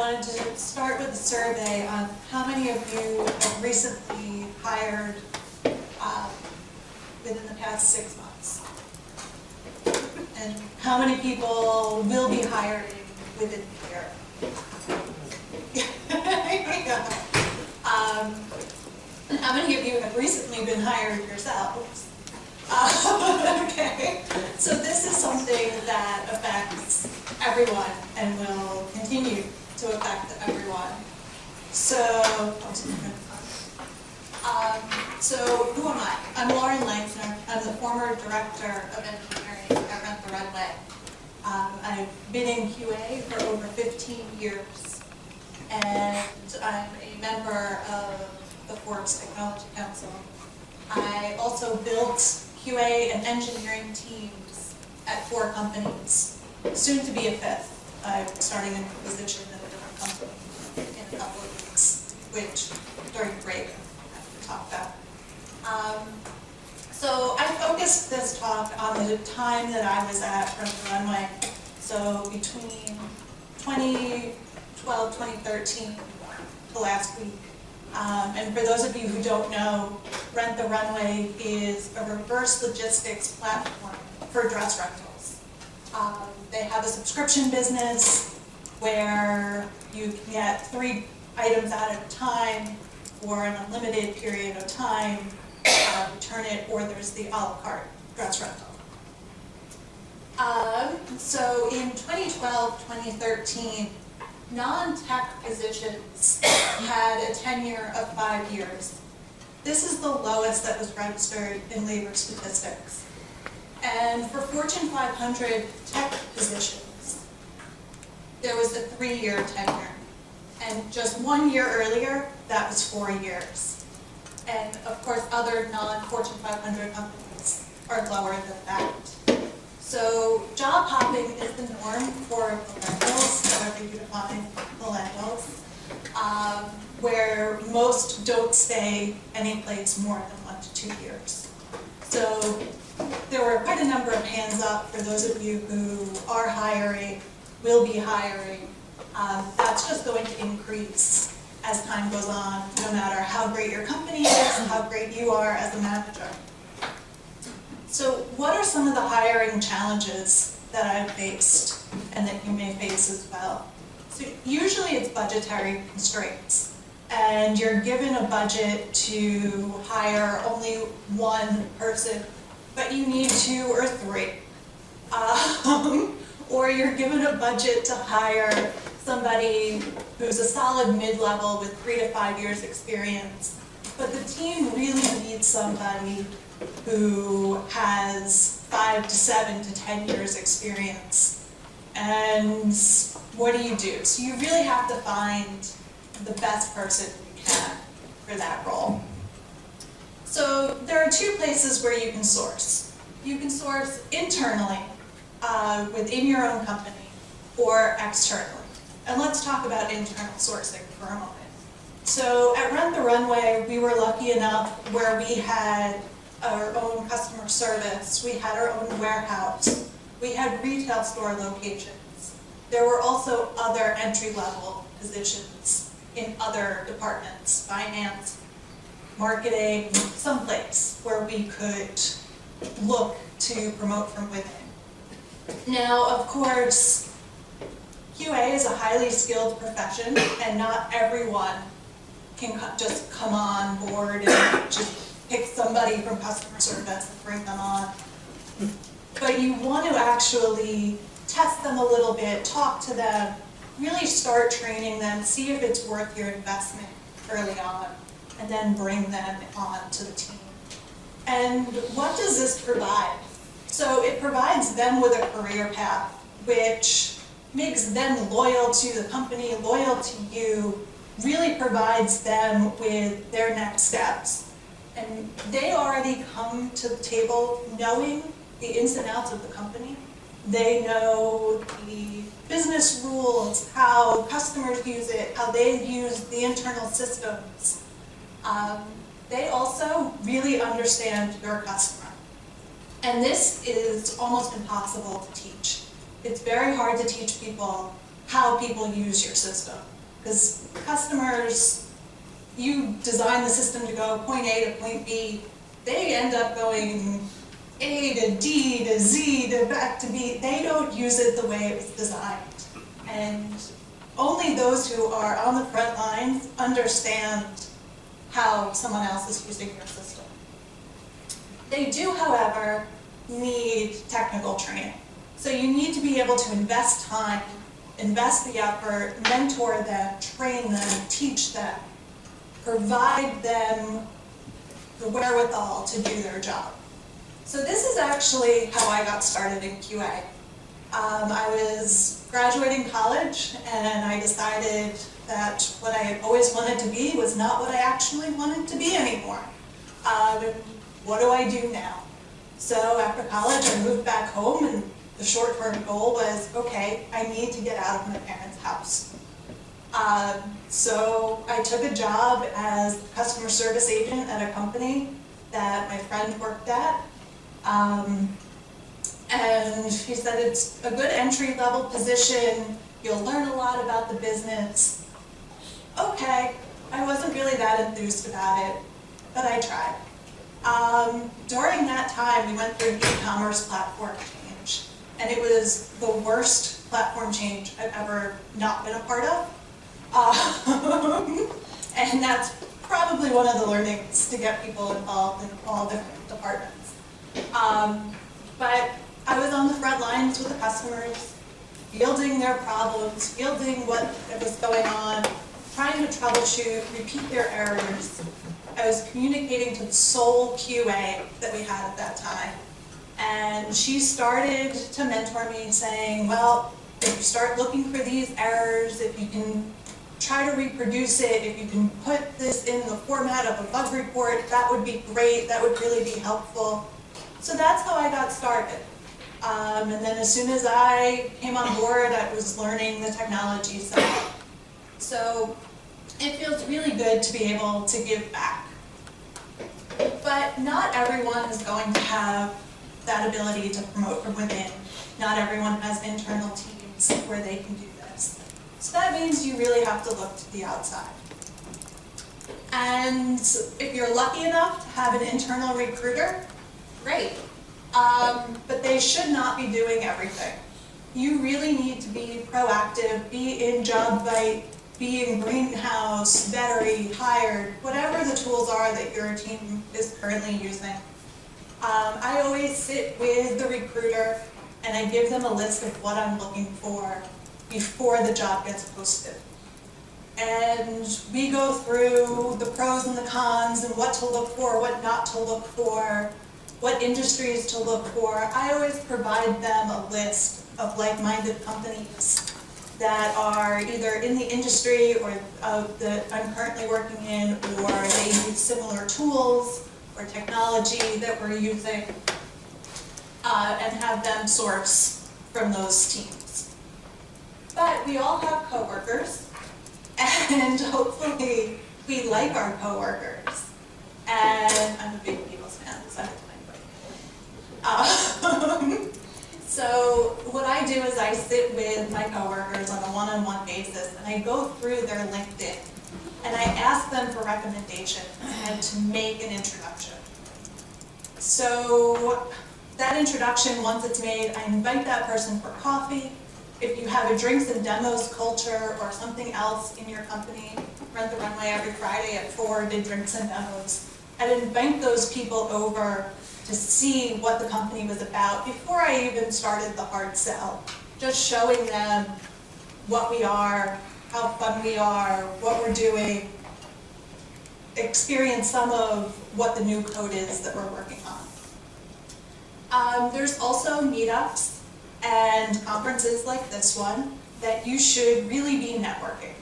wanted to start with a survey on how many of you have recently hired within the past 6 months. And how many people will be hiring within the year? And how many of you have recently been hired yourselves? Okay, so this is something that affects everyone and will continue to affect everyone. So who am I? I'm Langsner. I'm the former director of engineering at Rent the Runway. I've been in QA for over 15 years, and I'm a member of the Forbes Technology Council. I also built QA and engineering teams at 4 companies, soon to be a 5th. I'm starting a new position at a different company in a couple of weeks, which during break I have to talk about. So I focused this talk on the time that I was at Rent the Runway. So between 2012, 2013 to last week. And for those of you who don't know, Rent the Runway is a reverse logistics platform for dress rentals. They have a subscription business where you can get 3 items at a time for an unlimited period of time, return it, or there's the a la carte dress rental. So in 2012, 2013, non-tech positions had a tenure of 5 years. This is the lowest that was registered in labor statistics. And for Fortune 500 tech positions, there was a 3-year tenure. And just 1 year earlier, that was 4 years. And of course, other non-Fortune 500 companies are lower than that. So job hopping is the norm for millennials, however you define millennials, where most don't stay any place more than 1 to 2 years. So there were quite a number of hands up for those of you who are hiring, will be hiring. That's just going to increase as time goes on, no matter how great your company is and how great you are as a manager. So what are some of the hiring challenges that I've faced and that you may face as well? So usually it's budgetary constraints, and you're given a budget to hire only 1 person, but you need 2 or 3. Or you're given a budget to hire somebody who's a solid mid-level with 3 to 5 years experience, but the team really needs somebody who has 5 to 7 to 10 years experience. And what do? So you really have to find the best person you can for that role. So there are 2 places where you can source. You can source internally within your own company or externally. And let's talk about internal sourcing for a moment. So at Rent the Runway, we were lucky enough where we had our own customer service, we had our own warehouse, we had retail store locations. There were also other entry-level positions in other departments, finance, marketing, someplace where we could look to promote from within. Now, of course, QA is a highly skilled profession, and not everyone can just come on board and just pick somebody from customer service and bring them on. But you want to actually test them a little bit, talk to them, really start training them, see if it's worth your investment early on, and then bring them on to the team. And what does this provide? So it provides them with a career path, which makes them loyal to the company, loyal to you, really provides them with their next steps. And they already come to the table knowing the ins and outs of the company. They know the business rules, how customers use it, how they use the internal systems. They also really understand your customer. And this is almost impossible to teach. It's very hard to teach people how people use your system. Because customers, you design the system to go point A to point B, they end up going A to D to Z to back to B. They don't use it the way it was designed. And only those who are on the front lines understand how someone else is using your system. They do, however, need technical training. So you need to be able to invest time, invest the effort, mentor them, train them, teach them, provide them the wherewithal to do their job. So this is actually how I got started in QA. I was graduating college and I decided that what I had always wanted to be was not what I actually wanted to be anymore. What do I do now? So after college I moved back home and the short-term goal was, okay, I need to get out of my parents' house. So I took a job as a customer service agent at a company that my friend worked at. And he said it's a good entry-level position, you'll learn a lot about the business. Okay, I wasn't really that enthused about it, but I tried. During that time, we went through an e-commerce platform change, and it was the worst platform change I've ever not been a part of. And that's probably one of the learnings to get people involved in all different departments. But I was on the front lines with the customers, fielding their problems, fielding what was going on, trying to troubleshoot, repeat their errors. I was communicating to the sole QA that we had at that time. And she started to mentor me saying, well, if you start looking for these errors, if you can try to reproduce it, if you can put this in the format of a bug report, that would be great, that would really be helpful. So that's how I got started. And then as soon as I came on board, I was learning the technology side. So it feels really good to be able to give back. But not everyone is going to have that ability to promote from within. Not everyone has internal teams where they can do this. So that means you really have to look to the outside. And if you're lucky enough to have an internal recruiter, great. But they should not be doing everything. You really need to be proactive, be in JobBite, be in Greenhouse, Vettery, Hired, whatever the tools are that your team is currently using. I always sit with the recruiter and I give them a list of what I'm looking for before the job gets posted. And we go through the pros and the cons and what to look for, what not to look for, what industries to look for. I always provide them a list of like-minded companies that are either in the industry or that I'm currently working in, or they use similar tools or technology that we're using, and have them source from those teams. But we all have coworkers, and hopefully we like our coworkers. And I'm a big Eagles fan, so I So what I do is I sit with my coworkers on a one-on-one basis and I go through their LinkedIn and I ask them for recommendations and to make an introduction. So that introduction, once it's made, I invite that person for coffee. If you have a drinks and demos culture or something else in your company, Rent the Runway every Friday at 4 did drinks and demos. I'd invite those people over to see what the company was about before I even started the hard sell. Just showing them what we are, how fun we are, what we're doing, experience some of what the new code is that we're working on. There's also meetups and conferences like this one that you should really be networking.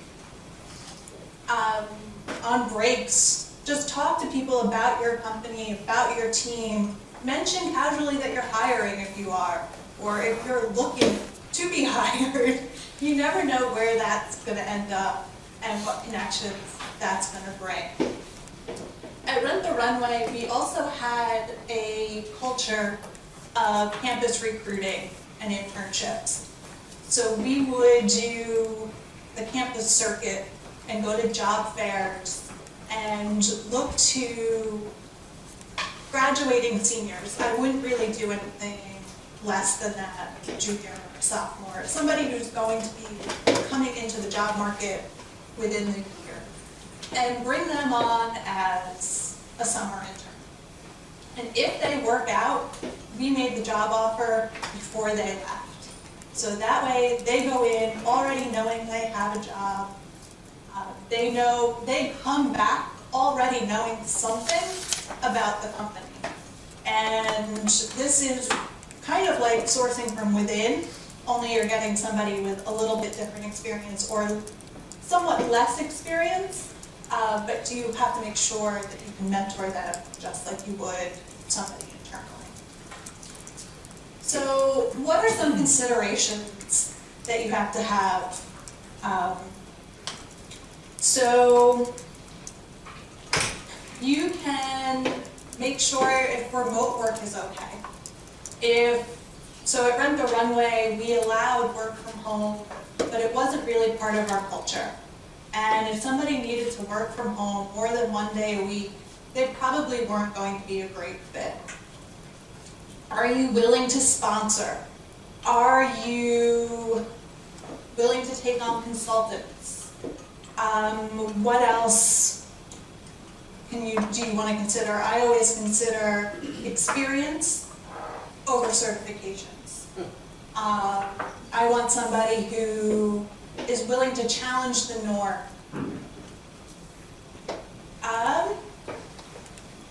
On breaks, just talk to people about your company, about your team. Mention casually that you're hiring if you are, or if you're looking to be hired. You never know where that's going to end up and what connections that's going to bring. At Rent the Runway, we also had a culture of campus recruiting and internships. So we would do the campus circuit and go to job fairs and look to graduating seniors. I wouldn't really do anything less than that, junior or sophomore. Somebody who's going to be coming into the job market within the year. And bring them on as a summer intern. And if they work out, we made the job offer before they left. So that way they go in already knowing they have a job. They come back already knowing something about the company. And this is kind of like sourcing from within, only you're getting somebody with a little bit different experience or somewhat less experience, but you have to make sure that you can mentor them just like you would somebody internally. So what are some considerations that you have to have? So you can make sure if remote work is okay. So at Rent the Runway, we allowed work from home, but it wasn't really part of our culture. And if somebody needed to work from home more than one day a week, they probably weren't going to be a great fit. Are you willing to sponsor? Are you willing to take on consultants? What else do you want to consider? I always consider experience over certifications. I want somebody who is willing to challenge the norm.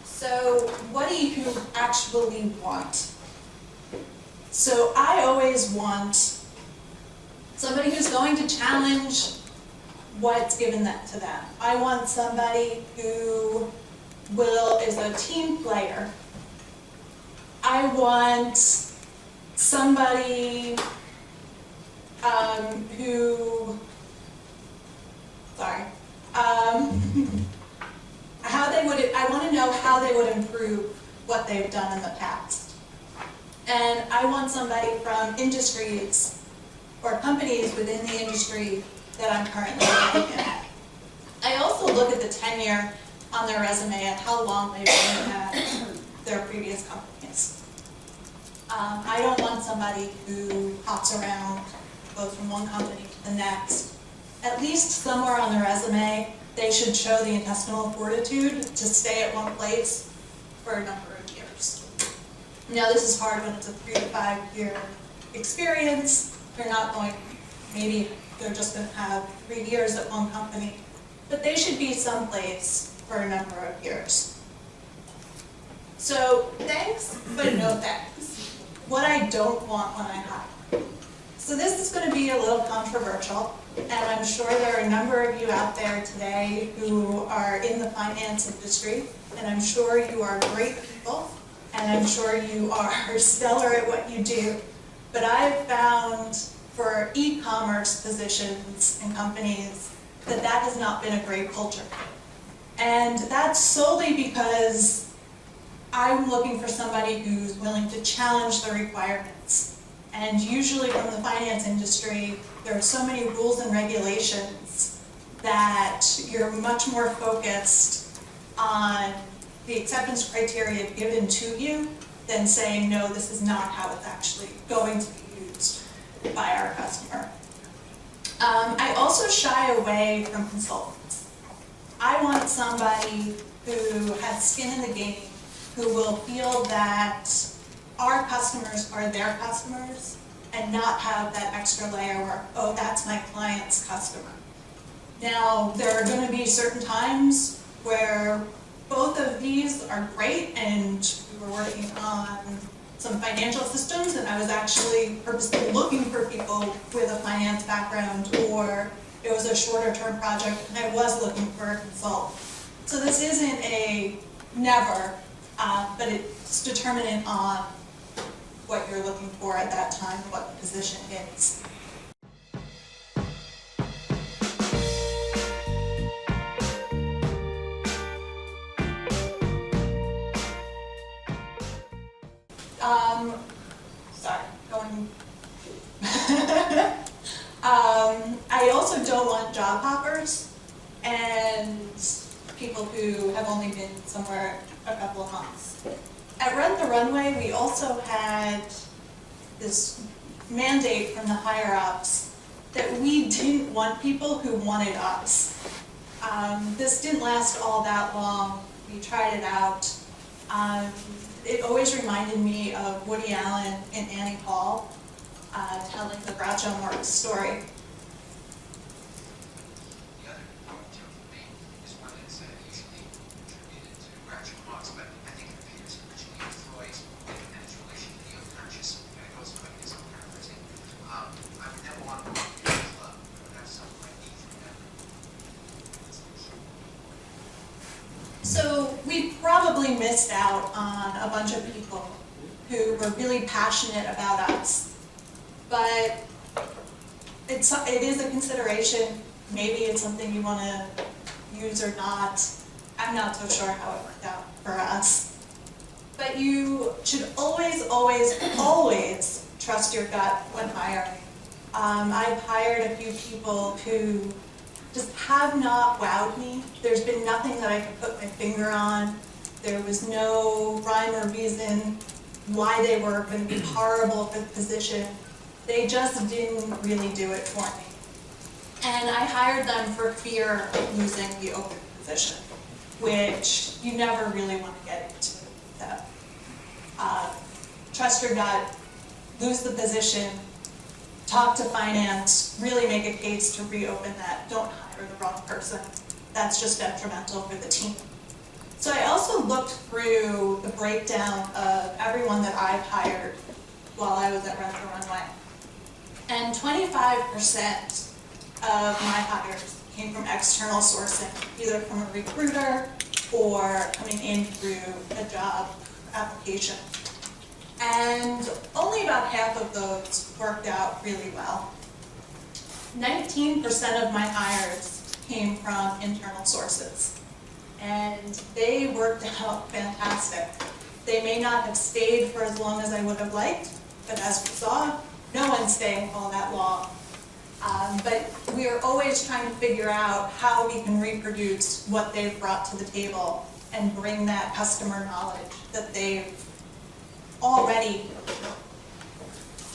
So what do you actually want? So I always want somebody who's going to challenge what's given to them. I want somebody who is a team player. I want somebody I want to know how they would improve what they've done in the past. And I want somebody from industries or companies within the industry that I'm currently working in. I also look at the tenure on their resume and how long they've been at their previous companies. I don't want somebody who hops around, goes from one company to the next. At least somewhere on the resume, they should show the intestinal fortitude to stay at one place for a number of years. Now this is hard when it's a 3 to 5 year experience. They're not going, maybe they're just going to have 3 years at one company, but they should be someplace for a number of years. So thanks, but no thanks. What I don't want when I hire. So this is going to be a little controversial, and I'm sure there are a number of you out there today who are in the finance industry, and I'm sure you are great people, and I'm sure you are stellar at what you do. But I've found for e-commerce positions and companies that has not been a great culture. And that's solely because I'm looking for somebody who's willing to challenge the requirements. And usually from the finance industry, there are so many rules and regulations that you're much more focused on the acceptance criteria given to you than saying, no, this is not how it's actually going to be used by our customer. I also shy away from consultants. I want somebody who has skin in the game, who will feel that our customers are their customers and not have that extra layer where, oh, that's my client's customer. Now, there are going to be certain times where both of these are great, and we were working on some financial systems, and I was actually purposely looking for people with a finance background, or it was a shorter term project and I was looking for a consultant. So this isn't a never, but it's determinant on what you're looking for at that time, what the position is. I also don't want job hoppers and people who have only been somewhere a couple of months. At Rent the Runway, we also had this mandate from the higher-ups that we didn't want people who wanted us. This didn't last all that long. We tried it out. It always reminded me of Woody Allen and Annie Hall telling the Groucho Marx story. So we probably missed out on a bunch of people who were really passionate about us. But it is a consideration. Maybe it's something you want to use or not. I'm not so sure how it worked out for us. But you should always, always, always trust your gut when hiring. I've hired a few people who just have not wowed me. There's been nothing that I could put my finger on. There was no rhyme or reason why they were going to be horrible for the position. They just didn't really do it for me. And I hired them for fear of losing the open position, which you never really want to get into. Trust your gut, lose the position, talk to finance, really make a case to reopen that. Don't hire the wrong person. That's just detrimental for the team. So I also looked through the breakdown of everyone that I've hired while I was at Rent the Runway. And 25% of my hires came from external sourcing, either from a recruiter or coming in through a job application. And only about half of those worked out really well. 19% of my hires came from internal sources, and they worked out fantastic. They may not have stayed for as long as I would have liked, but as we saw, no one's staying all that long. But we are always trying to figure out how we can reproduce what they've brought to the table and bring that customer knowledge that they've already.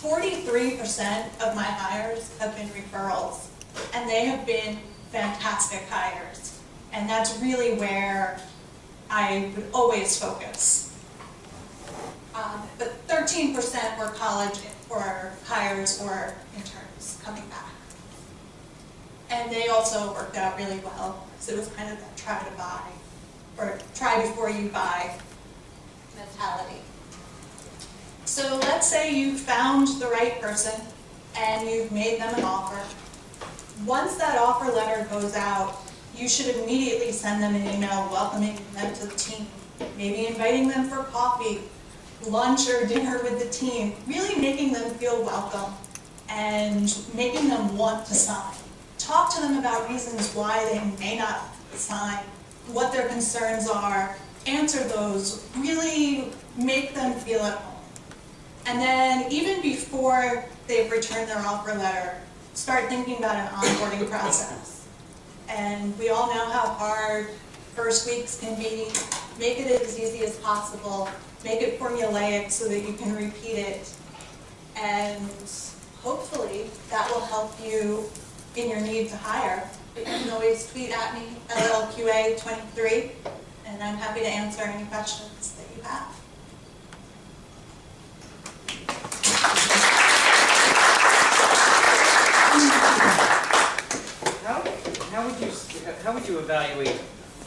43% of my hires have been referrals, and they have been fantastic hires. And that's really where I would always focus. But 13% were college or hires or interns coming back. And they also worked out really well, because it was kind of that try to buy, or try before you buy mentality. So let's say you found the right person and you've made them an offer. Once that offer letter goes out, you should immediately send them an email welcoming them to the team, maybe inviting them for coffee, lunch or dinner with the team, really making them feel welcome and making them want to sign. Talk to them about reasons why they may not sign, what their concerns are, answer those, really make them feel at home. And then even before they've returned their offer letter, start thinking about an onboarding process. And we all know how hard first weeks can be. Make it as easy as possible. Make it formulaic so that you can repeat it. And hopefully that will help you in your need to hire. But you can always tweet at me, LLQA23, and I'm happy to answer any questions that you have. How would you evaluate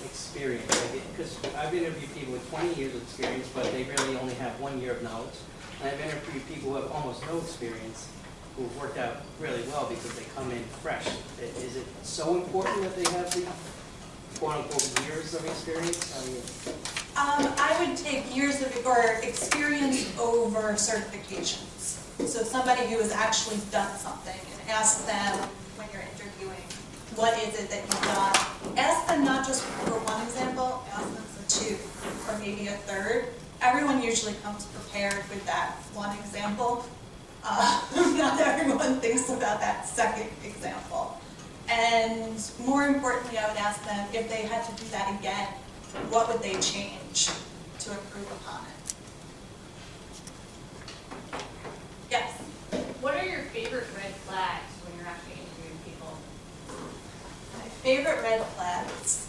experience? Because I've interviewed people with 20 years of experience, but they really only have 1 year of knowledge. And I've interviewed people who have almost no experience, who have worked out really well because they come in fresh. Is it so important that they have the quote-unquote years of experience? I would take years of or experience over certifications. So somebody who has actually done something, and ask them when you're interviewing, what is it that you've done? Ask them not just for one example, ask them for two, or maybe a third. Everyone usually comes prepared with that one example. Not everyone thinks about that second example. And more importantly, I would ask them if they had to do that again, what would they change to improve upon it? Yes? What are your favorite red flags when you're actually interviewing people? My favorite red flags,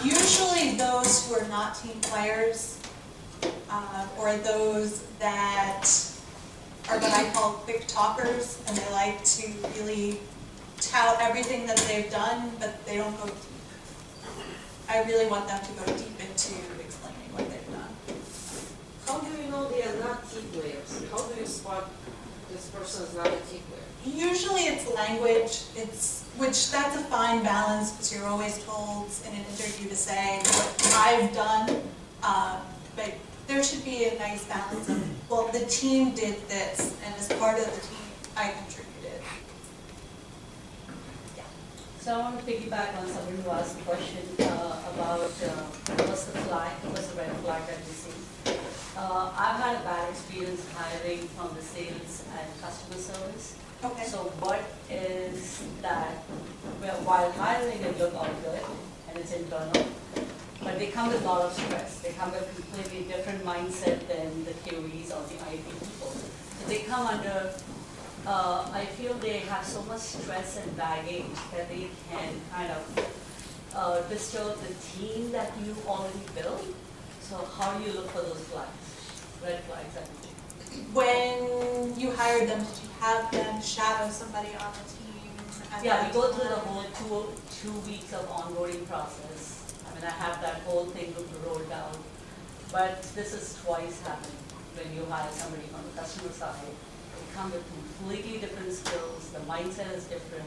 usually those who are not team players, or those that are what I call quick talkers, and they like to really tout everything that they've done, but they don't go deep. I really want them to go deep into explaining what they've done. How do you know they are not team players? How do you spot this person is not a team player? Usually it's language, which that's a fine balance, because you're always told in an interview to say what I've done, but there should be a nice balance of, well, the team did this, and as part of the team, I contributed. Yeah. So I want to piggyback on somebody who asked a question about what's the red flag that we see. I've had a bad experience hiring from the sales and customer service. Okay. So what is that, well, while hiring it look all good and it's internal, but they come with a lot of stress. They come with a completely different mindset than the QEs or the IT people. So they come under, I feel they have so much stress and baggage that they can kind of disturb the team that you already built. So how do you look for those flags, red flags, I mean? When you hired them, did you have them shadow somebody on the team? at Yeah, that we go through the time? whole two weeks of onboarding process. I mean, I have that whole thing rolled out. But this is twice happened when you hire somebody from the customer side. They come with completely different skills, the mindset is different.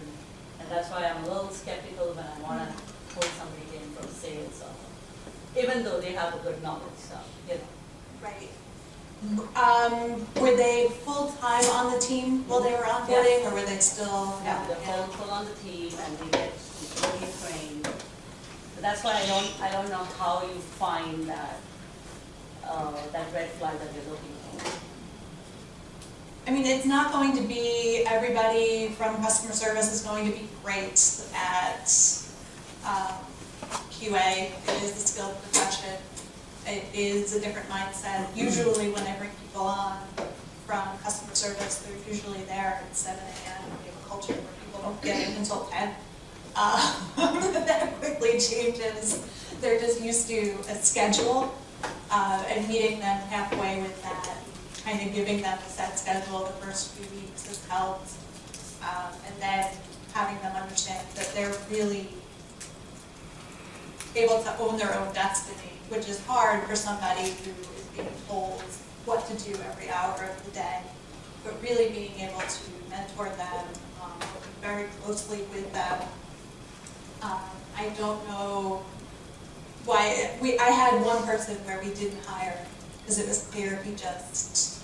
And that's why I'm a little skeptical when I want to pull somebody in from sales, even though they have a good knowledge, so, you know. Right. Were they full-time on the team while they were onboarding, or were they still? Yeah, they're full on the team and they get completely trained. But that's why I don't know how you find that, that red flag that you're looking for. I mean, it's not going to be, everybody from customer service is going to be great at QA. It is a skilled profession. It is a different mindset. Usually when I bring people on from customer service, they're usually there at 7 a.m. We have a culture where people don't get in until 10. That quickly changes. They're just used to a schedule, and meeting them halfway with that, kind of giving them a set schedule the first few weeks has helped. And then having them understand that they're really able to own their own destiny, which is hard for somebody who is being told what to do every hour of the day. But really being able to mentor them, working very closely with them. I don't know why, I had one person where we didn't hire because it was clear he just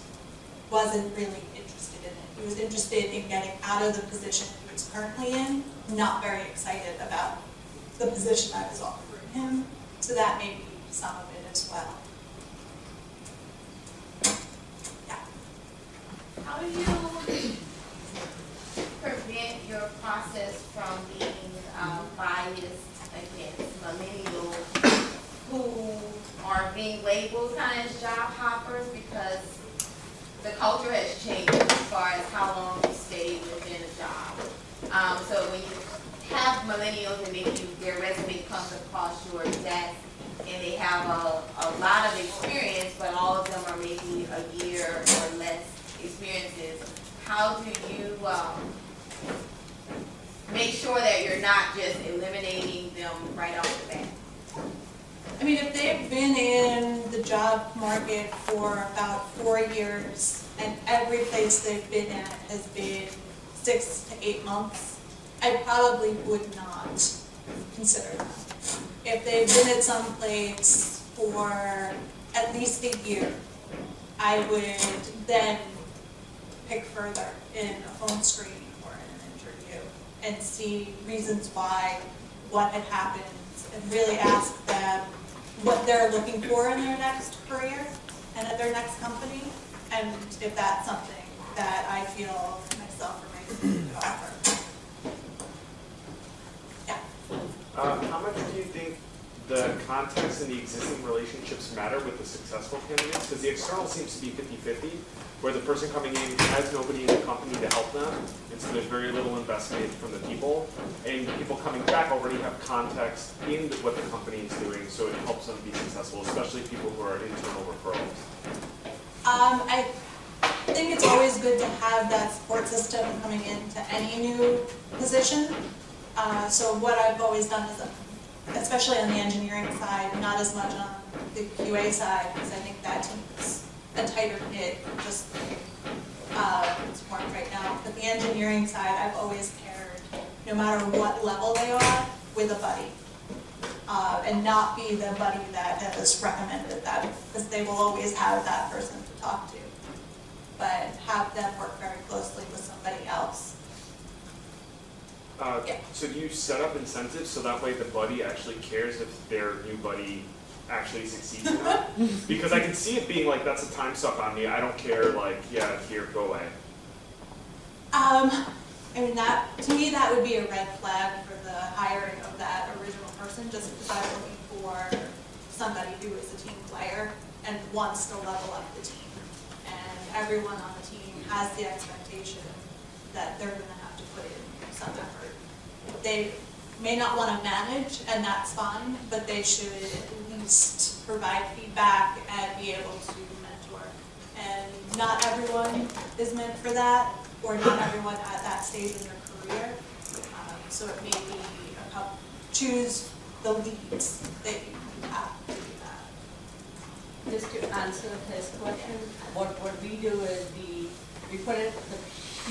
wasn't really interested in it. He was interested in getting out of the position he was currently in, not very excited about the position I was offering him. So that may be some of it as well. Yeah. How do you prevent your process from being biased against millennials who are being labeled kind of as job hoppers because the culture has changed as far as how long you stay within a job? So when you have millennials and maybe their resume comes across your desk and they have a lot of experience, but all of them are maybe a year or less experiences, how do you make sure that you're not just eliminating them right off the bat? I mean, if they've been in the job market for about 4 years and every place they've been at has been 6 to 8 months, I probably would not consider them. If they've been at some place for at least a year, I would then pick further in a phone screening or in an interview and see reasons why, what had happened, and really ask them what they're looking for in their next career and at their next company, and if that's something that I feel myself or my team could offer. How much do you think the context and the existing relationships matter with the successful candidates? Because the external seems to be 50-50, where the person coming in has nobody in the company to help them, and so there's very little investment from the people. And the people coming back already have context in what the company is doing, so it helps them be successful, especially people who are internal referrals. I think it's always good to have that support system coming into any new position. So what I've always done is, especially on the engineering side, not as much on the QA side, because I think that team's a tighter knit, just it's more right now. But the engineering side, I've always paired, no matter what level they are, with a buddy. And not be the buddy that has recommended that, because they will always have that person to talk to. But have them work very closely with somebody else. Yeah. So do you set up incentives so that way the buddy actually cares if their new buddy actually succeeds or not? Because I can see it being like, that's a time suck on me, I don't care, like, yeah, here, go away. I mean, that, to me, that would be a red flag for the hiring of that original person, just because I'm looking for somebody who is a team player and wants to level up the team. And everyone on the team has the expectation that they're gonna have to put in some effort. They may not wanna manage, and that's fine, but they should at least provide feedback and be able to mentor. And not everyone is meant for that, or not everyone at that stage in their career. So it may be a couple, choose the leads that you have to do that. Just to answer his question, what we do is we put it, the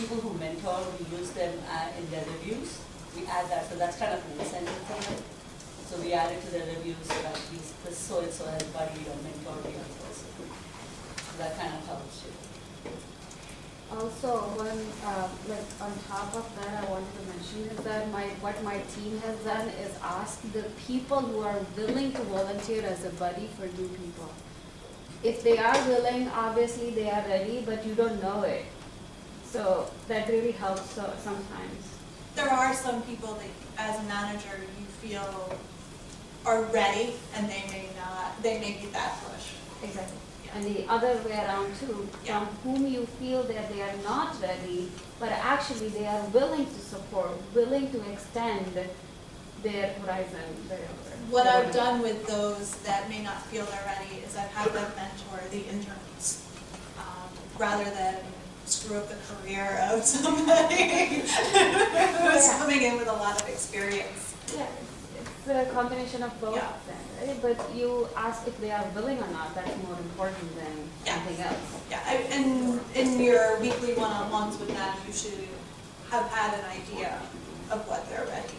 people who mentor, we use them in their reviews. We add that, so that's kind of an incentive for them. So we add it to their reviews so that this so-and-so has buddy or mentor me or so. So that kind of helps you. Also, one, like on top of that, I wanted to mention is that what my team has done is ask the people who are willing to volunteer as a buddy for new people. If they are willing, obviously they are ready, but you don't know it. So that really helps sometimes. There are some people that, as a manager, you feel are ready, and they may be that push. Exactly. Yeah. And the other way around too, Yeah. from whom you feel that they are not ready, but actually they are willing to support, willing to extend their horizon. What I've done with those that may not feel they're ready is I've had them mentor the interns, rather than screw up the career of somebody who's coming in with a lot of experience. Yeah, it's a combination of both Yeah. then, right? But you ask if they are willing or not, that's more important than Yeah. anything else. Yeah, and in your weekly one-on-ones with them, you should have had an idea of what they're ready